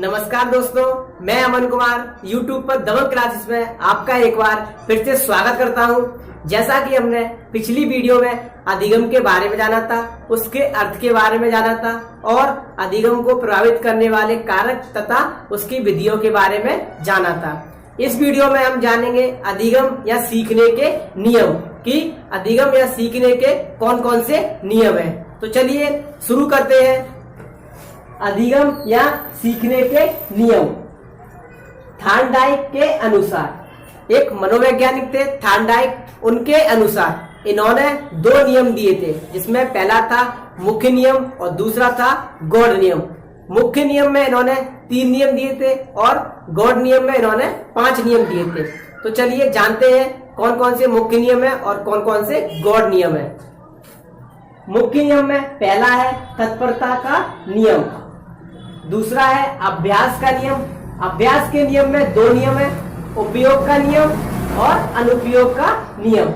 नमस्कार दोस्तों, मैं अमन कुमार YouTube पर दमन क्लासेस में आपका एक बार फिर से स्वागत करता हूं। जैसा कि हमने पिछली वीडियो में अधिगम के बारे में जाना था, उसके अर्थ के बारे में जाना था और अधिगम को प्रभावित करने वाले कारक तथा उसकी विधियों के बारे में जाना था। इस वीडियो में हम जानेंगे अधिगम या सीखने के नियम कि अधिगम या सीखने के कौन कौन से नियम हैं। तो चलिए शुरू करते हैं। अधिगम या सीखने के नियम। थॉर्नडाइक के अनुसार, एक मनोवैज्ञानिक थे थॉर्नडाइक, उनके अनुसार इन्होंने दो नियम दिए थे, जिसमें पहला था मुख्य नियम और दूसरा था गौड़ नियम। मुख्य नियम में इन्होंने 3 नियम दिए थे और गौड़ नियम में इन्होंने 5 नियम दिए थे। तो चलिए जानते हैं कौन कौन से मुख्य नियम है और कौन कौन से गौड़ नियम है। मुख्य नियम में पहला है तत्परता का नियम, दूसरा है अभ्यास का नियम। अभ्यास के नियम में 2 नियम है, उपयोग का नियम और अनुपयोग का नियम।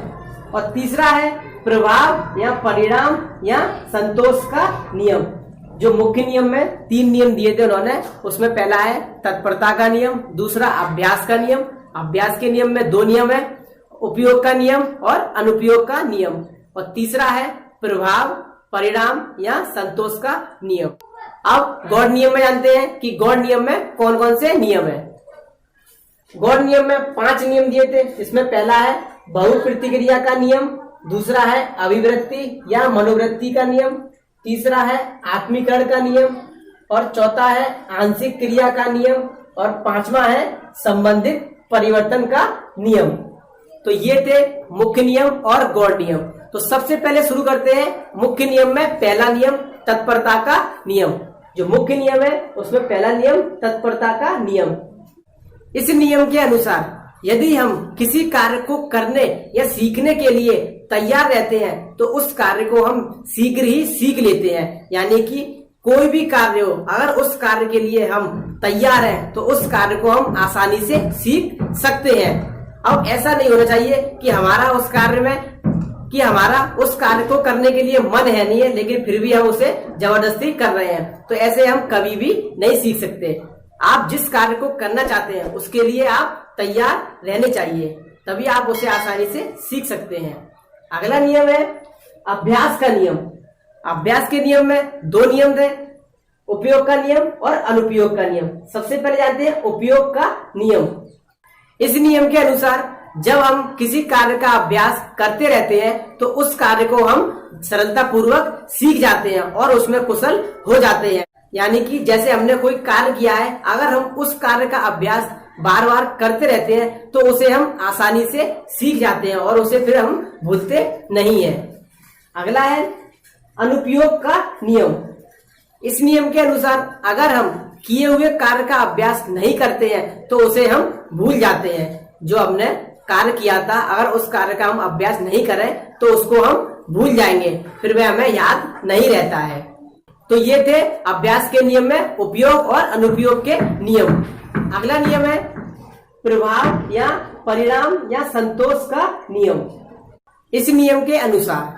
और तीसरा है प्रभाव या परिणाम या संतोष का नियम। जो मुख्य नियम में 3 नियम दिए थे उन्होंने, उसमें पहला है तत्परता का नियम, दूसरा अभ्यास का नियम। अभ्यास के नियम में 2 नियम है, उपयोग का नियम और अनुपयोग का नियम। और तीसरा है प्रभाव, परिणाम या संतोष का नियम। अब गौड़ नियम में जानते हैं कि गौड़ नियम में कौन कौन से नियम है। गौड़ नियम में 5 नियम दिए थे, इसमें पहला है बहु प्रतिक्रिया का नियम, दूसरा है अभिवृत्ति या मनोवृत्ति का नियम, तीसरा है आत्मीकरण का नियम और चौथा है आंशिक क्रिया का नियम और 5वां है संबंधित परिवर्तन का नियम। तो ये थे मुख्य नियम और गौड़ नियम। तो सबसे पहले शुरू करते हैं मुख्य नियम में पहला नियम तत्परता का नियम। जो मुख्य नियम है उसमें पहला नियम तत्परता का नियम। इस नियम के अनुसार यदि हम किसी कार्य को करने या सीखने के लिए तैयार रहते हैं तो उस कार्य को हम शीघ्र ही सीख लेते हैं। यानी कि कोई भी कार्य हो, अगर उस कार्य के लिए हम तैयार हैं तो उस कार्य को हम आसानी से सीख सकते हैं। अब ऐसा नहीं होना चाहिए कि हमारा उस कार्य को करने के लिए मन है नहीं है, लेकिन फिर भी हम उसे जबरदस्ती कर रहे हैं। तो ऐसे हम कभी भी नहीं सीख सकते। आप जिस कार्य को करना चाहते हैं उसके लिए आप तैयार रहने चाहिए, तभी आप उसे आसानी से सीख सकते हैं। अगला नियम है अभ्यास का नियम। अभ्यास के नियम में 2 नियम थे, उपयोग का नियम और अनुपयोग का नियम। सबसे पहले जानते हैं उपयोग का नियम। इस नियम के अनुसार जब हम किसी कार्य का अभ्यास करते रहते हैं तो उस कार्य को हम सरलता पूर्वक सीख जाते हैं और उसमें कुशल हो जाते हैं। यानी कि जैसे हमने कोई कार्य किया है, अगर हम उस कार्य का अभ्यास बार बार करते रहते हैं तो उसे हम आसानी से सीख जाते हैं और उसे फिर हम भूलते नहीं है। अगला है अनुपयोग का नियम। इस नियम के अनुसार अगर हम किए हुए कार्य का अभ्यास नहीं करते हैं तो उसे हम भूल जाते हैं। जो हमने कार्य किया था, अगर उस कार्य का हम अभ्यास नहीं करें तो उसको हम भूल जाएंगे, फिर वह हमें याद नहीं रहता है। तो ये थे अभ्यास के नियम में उपयोग और अनुपयोग के नियम। अगला नियम है प्रभाव या परिणाम या संतोष का नियम। इस नियम के अनुसार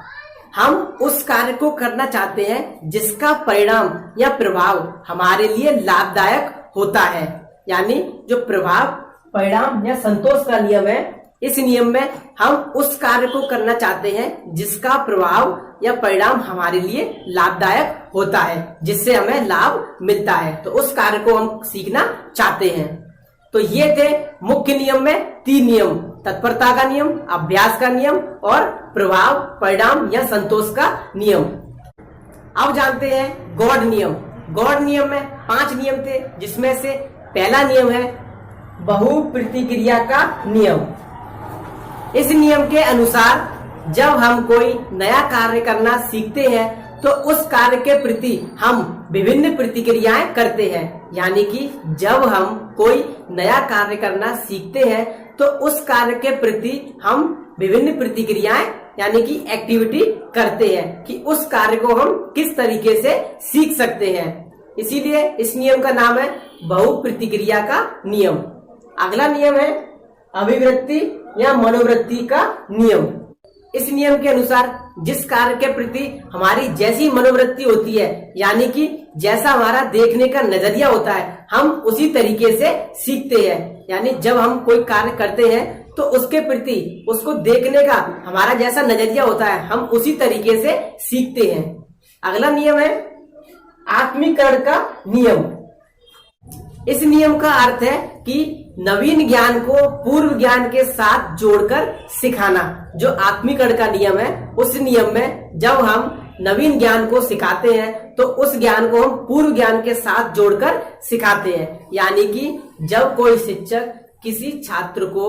हम उस कार्य को करना चाहते हैं जिसका परिणाम या प्रभाव हमारे लिए लाभदायक होता है। यानी जो प्रभाव, परिणाम या संतोष का नियम है, इस नियम में हम उस कार्य को करना चाहते हैं जिसका प्रभाव या परिणाम हमारे लिए लाभदायक होता है, जिससे हमें लाभ मिलता है, तो उस कार्य को हम सीखना चाहते हैं। तो ये थे मुख्य नियम में 3 नियम, तत्परता का नियम, अभ्यास का नियम और प्रभाव, परिणाम या संतोष का नियम। अब जानते हैं गौड़ नियम। गौड़ नियम में 5 नियम थे, जिसमें से पहला नियम है बहु प्रतिक्रिया का नियम। इस नियम के अनुसार जब हम कोई नया कार्य करना सीखते हैं तो उस कार्य के प्रति हम विभिन्न प्रतिक्रियाएं करते हैं। यानी कि जब हम कोई नया कार्य करना सीखते हैं तो उस कार्य के प्रति हम विभिन्न प्रतिक्रियाएं यानी कि एक्टिविटी करते हैं कि उस कार्य को हम किस तरीके से सीख सकते हैं। इसीलिए इस नियम का नाम है बहु प्रतिक्रिया का नियम। अगला नियम है अभिवृत्ति या मनोवृत्ति का नियम। इस नियम के अनुसार जिस कार्य के प्रति हमारी जैसी मनोवृत्ति होती है, यानी कि जैसा हमारा देखने का नजरिया होता है, हम उसी तरीके से सीखते हैं। यानी जब हम कोई कार्य करते हैं तो उसके प्रति उसको देखने का हमारा जैसा नजरिया होता है, हम उसी तरीके से सीखते हैं। अगला नियम है आत्मीकरण का नियम। इस नियम का अर्थ है कि नवीन ज्ञान को पूर्व ज्ञान के साथ जोड़कर सिखाना। जो आत्मीकरण का नियम है, उस नियम में जब हम नवीन ज्ञान को सिखाते हैं तो उस ज्ञान को हम पूर्व ज्ञान के साथ जोड़कर सिखाते हैं। यानी कि जब कोई शिक्षक किसी छात्र को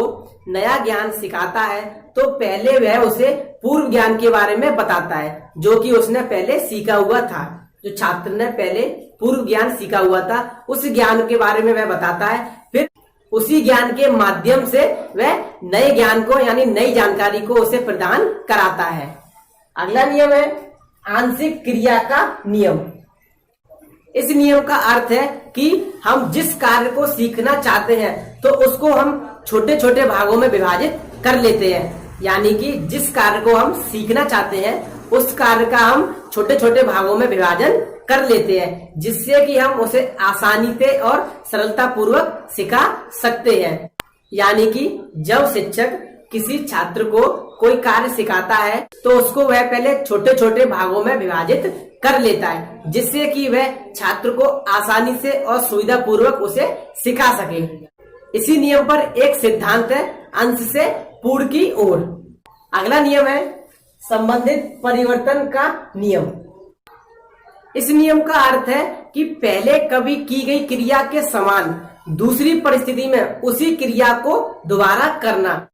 नया ज्ञान सिखाता है तो पहले वह उसे पूर्व ज्ञान के बारे में बताता है, जो कि उसने पहले सीखा हुआ था। जो छात्र ने पहले पूर्व ज्ञान सीखा हुआ था, उस ज्ञान के बारे में वह बताता है। फिर उसी ज्ञान के माध्यम से वह नए ज्ञान को यानी नई जानकारी को उसे प्रदान कराता है। अगला नियम है आंशिक क्रिया का नियम। इस नियम का अर्थ है कि हम जिस कार्य को सीखना चाहते हैं तो उसको हम छोटे छोटे भागों में विभाजित कर लेते हैं। यानी कि जिस कार्य को हम सीखना चाहते हैं उस कार्य का हम छोटे छोटे भागों में विभाजन कर लेते हैं, जिससे कि हम उसे आसानी से और सरलता पूर्वक सिखा सकते हैं। यानी कि जब शिक्षक किसी छात्र को कोई कार्य सिखाता है तो उसको वह पहले छोटे छोटे भागों में विभाजित कर लेता है, जिससे कि वह छात्र को आसानी से और सुविधा पूर्वक उसे सिखा सके। इसी नियम पर एक सिद्धांत है अंश से पूर्ण की ओर। अगला नियम है संबंधित परिवर्तन का नियम। इस नियम का अर्थ है कि पहले कभी की गई क्रिया के समान दूसरी परिस्थिति में उसी क्रिया को दोबारा करना।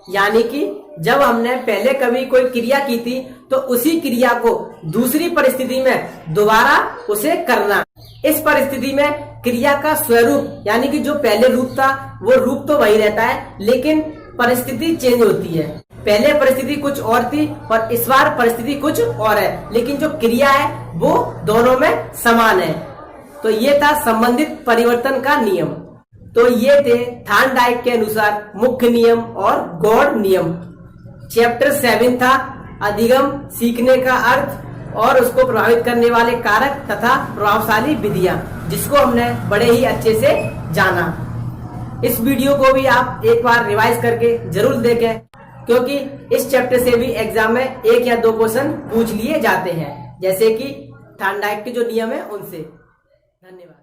यानी कि जब हमने पहले कभी कोई क्रिया की थी तो उसी क्रिया को दूसरी परिस्थिति में दोबारा उसे करना। इस परिस्थिति में क्रिया का स्वरूप यानी कि जो पहले रूप था वो रूप तो वही रहता है, लेकिन परिस्थिति चेंज होती है। पहले परिस्थिति कुछ और थी और इस बार परिस्थिति कुछ और है, लेकिन जो क्रिया है वो दोनों में समान है। तो ये था संबंधित परिवर्तन का नियम। तो ये थे थॉर्नडाइक के अनुसार मुख्य नियम और गौड़ नियम। चैप्टर 7 था अधिगम, सीखने का अर्थ और उसको प्रभावित करने वाले कारक तथा प्रभावशाली विधियां, जिसको हमने बड़े ही अच्छे से जाना। इस वीडियो को भी आप एक बार रिवाइज करके जरूर देखें, क्योंकि इस चैप्टर से भी एग्जाम में 1 या 2 क्वेश्चन पूछ लिए जाते हैं, जैसे कि थॉर्नडाइक के जो नियम है उनसे। धन्यवाद।